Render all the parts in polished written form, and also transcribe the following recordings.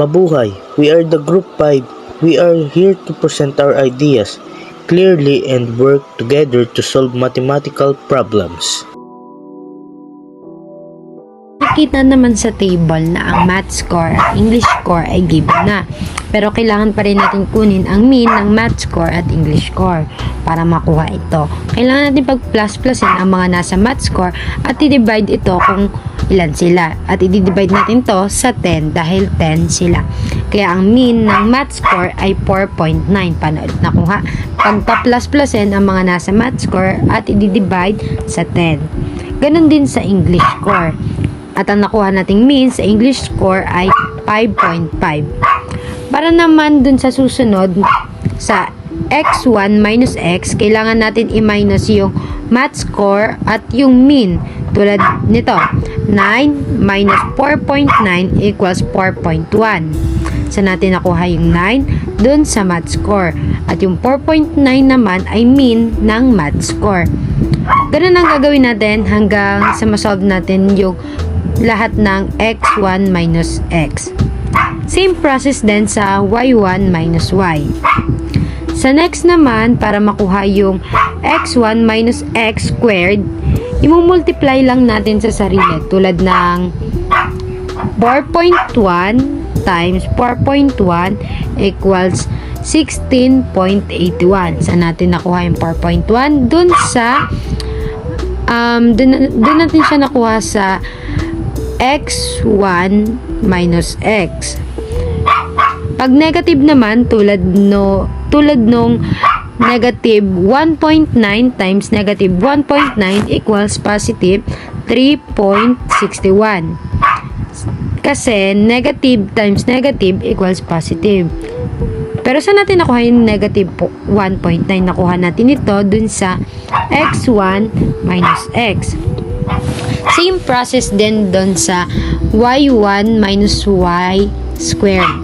Mabuhay! We are the Group 5. We are here to present our ideas clearly and work together to solve mathematical problems. Nakita naman sa table na ang math score at English score ay given na. Pero kailangan pa rin natin kunin ang mean ng math score at English score para makuha ito. Kailangan natin pag-plus-plusin ang mga nasa math score at i-divide ito kung ilan sila. At i-divide natin to sa 10 dahil 10 sila. Kaya ang mean ng math score ay 4.9. Paano ulit nakuha? Pagpa-plus-plusin ang mga nasa math score at i-divide sa 10. Ganon din sa English score. At ang nakuha nating mean sa English score ay 5.5. Para naman dun sa susunod, sa x1 minus x, kailangan natin i-minus yung math score at yung mean. Tulad nito, 9 minus 4.9 equals 4.1. Saan natin nakuha yung 9? Dun sa math score. At yung 4.9 naman ay mean ng math score. Ganun ang gagawin natin hanggang sa masolve natin yung lahat ng x1 minus x. Same process din sa y1 minus y. Sa next naman, para makuha yung x1 minus x squared, imumultiply lang natin sa sarili. Tulad ng 4.1 times 4.1 equals 16.81. Saan natin nakuha yung 4.1? Dun natin siya nakuha sa x1 minus x. Pag negative naman, tulad nung negative 1.9 times negative 1.9 equals positive 3.61. Kasi negative times negative equals positive. Pero saan natin nakuha yung negative 1.9? Nakuha natin ito dun sa x1 minus x. Same process din doon sa y1 minus y squared.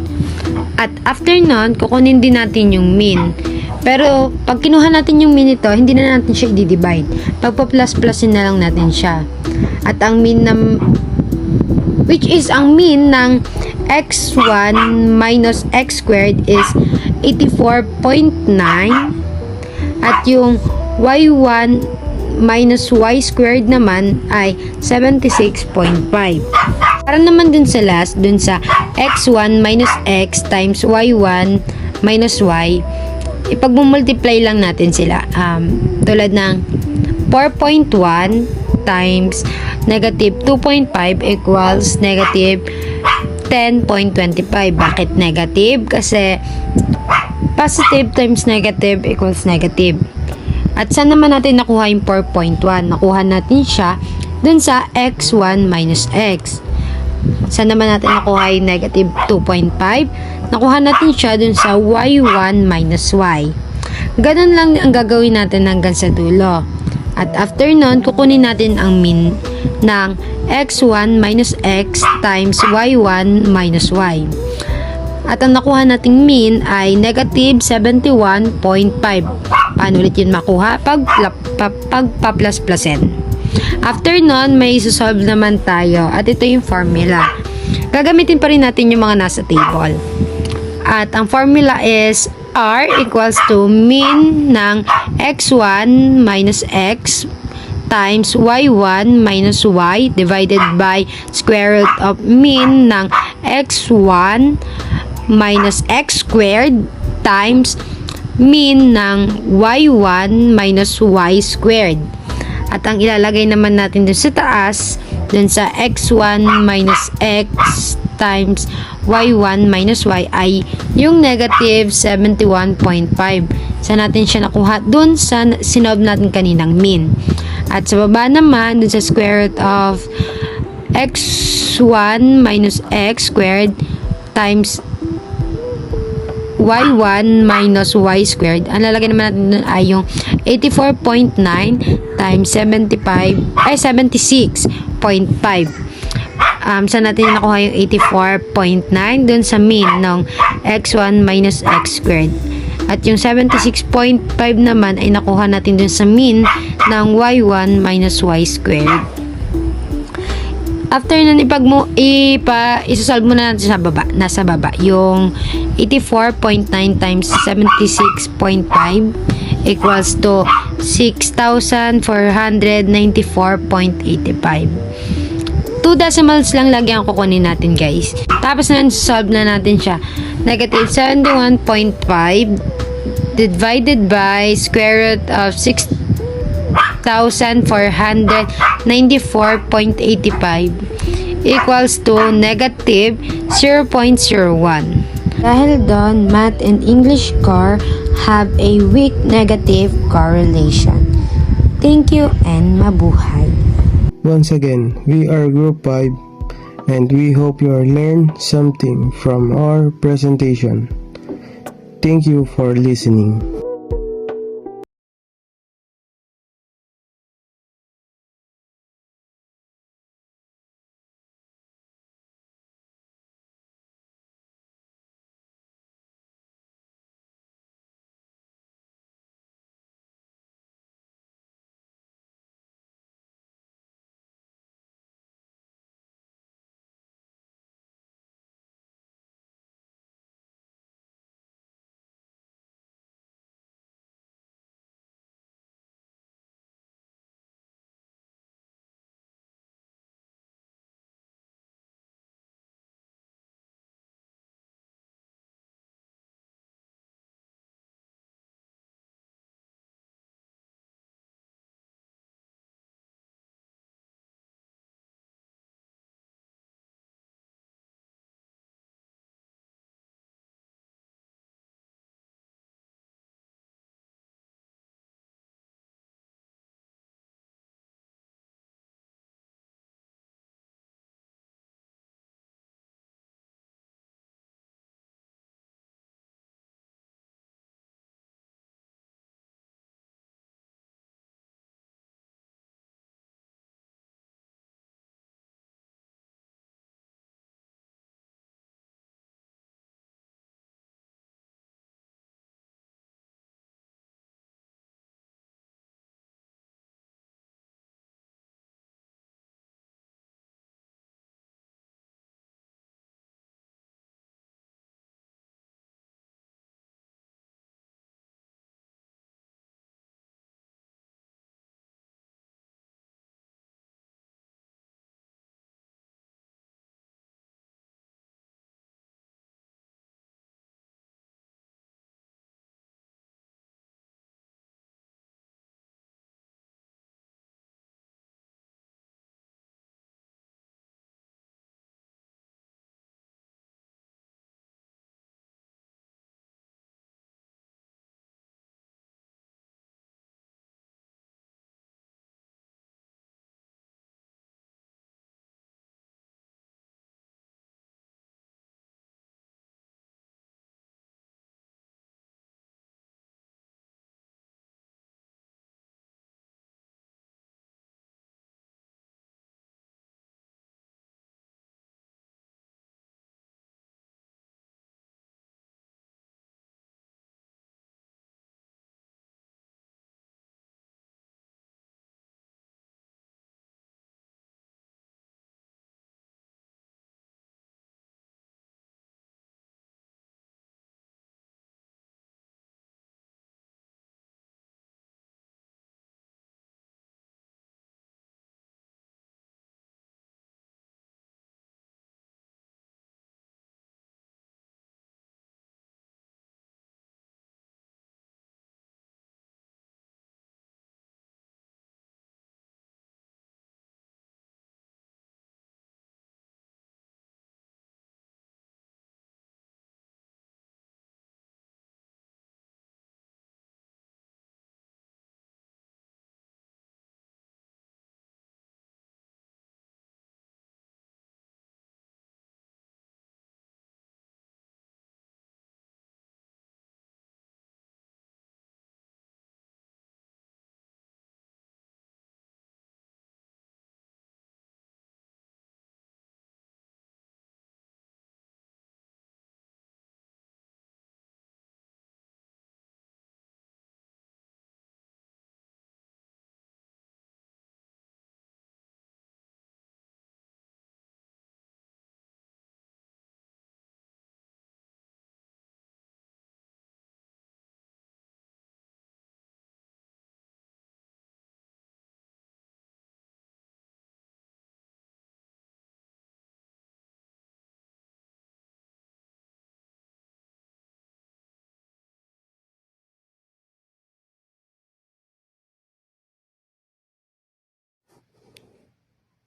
At after nun, kukunin din natin yung mean. Pero, pag kinuha natin yung mean ito, hindi na natin siya i-divide. Pagpa-plus-plusin na lang natin siya. At ang mean which is ang mean ng x1 minus x squared is 84.9. At yung y1 minus y squared naman ay 76.5. Para naman dun sa last, dun sa x1 minus x times y1 minus y, ipag-multiply lang natin sila. Tulad ng 4.1 times negative 2.5 equals negative 10.25. Bakit negative? Kasi positive times negative equals negative. At saan naman natin nakuha yung 4.1? Nakuha natin siya dun sa x1 minus x. Saan naman natin nakuha yung negative 2.5? Nakuha natin siya dun sa y1 minus y. Ganun lang ang gagawin natin hanggang sa dulo. At after nun, kukunin natin ang mean ng x1 minus x times y1 minus y. At ang nakuha nating mean ay negative 71.5. Paano ulit yun makuha? Pagpa-plus-plusin. After nun, may isosolve naman tayo. At ito yung formula. Gagamitin pa rin natin yung mga nasa table. At ang formula is R equals to mean ng x1 minus x times y1 minus y divided by square root of mean ng x1 minus x squared times mean ng y1 minus y squared. At ang ilalagay naman natin dun sa taas, dun sa x1 minus x times y1 minus y ay yung negative 71.5. Saan natin siya nakuha? Dun sa sinob natin kaninang mean. At sa baba naman, dun sa square root of x1 minus x squared times y1 minus y squared. Ang lalagay naman natin dun ay yung 84.9 times 76.5. Saan natin nakuha yung 84.9? Dun sa mean ng x1 minus x squared. At yung 76.5 naman ay nakuha natin dun sa mean ng y1 minus y squared. After nun, isosolve mo na natin sa baba, nasa baba, yung 84.9 times 76.5 equals to 6,494.85. 2 decimals lang lagi ang kukunin natin, guys. Tapos na solve na natin siya. Negative 71.5 divided by square root of 6,494.85 equals to negative 0.01. Dahil doon, math and English core have a weak negative correlation. Thank you and mabuhay. Once again, we are Group 5 and we hope you learned something from our presentation. Thank you for listening.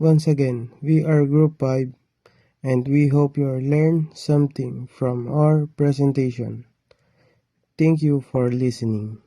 Once again, we are Group 5 and we hope you learn something from our presentation. Thank you for listening.